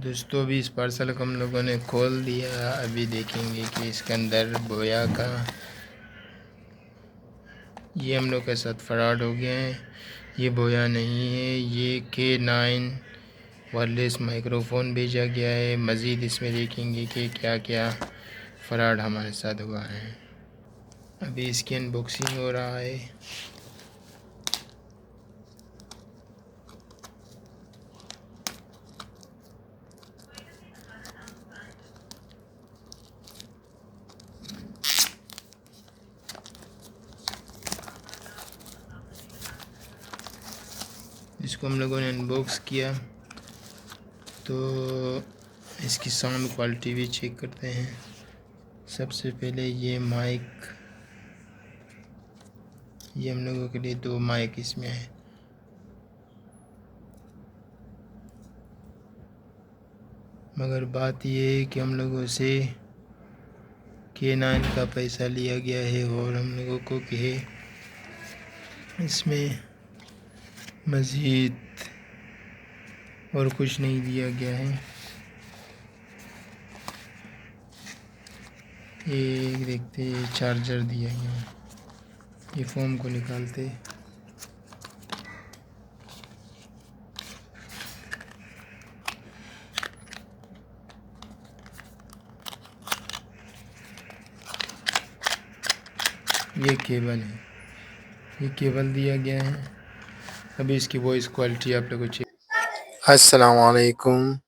दोस्तों अभी इस पार्सल को हम लोगों ने खोल दिया। अभी देखेंगे कि इसके अंदर बोया का ये हम लोग के साथ फ्रॉड हो गया है। ये बोया नहीं है, ये K9 वायरलेस माइक्रोफोन भेजा गया है। मज़ीद इसमें देखेंगे कि क्या क्या फ्रॉड हमारे साथ हुआ है। अभी इसकी अनबॉक्सिंग हो रहा है। इसको हम लोगों ने अनबॉक्स किया तो इसकी साउंड क्वालिटी भी चेक करते हैं। सबसे पहले ये माइक, ये हम लोगों के लिए 2 माइक इसमें है। मगर बात ये है कि हम लोगों से K9 का पैसा लिया गया है और हम लोगों को कि इसमें मज़ीद और कुछ नहीं दिया गया है। ये देखते चार्जर दिया गया है। ये फ़ोम को निकालते ये केबल है, ये केबल दिया गया है। अभी इसकी वॉइस क्वालिटी आप लोगों को चेक। अस्सलाम वालेकुम।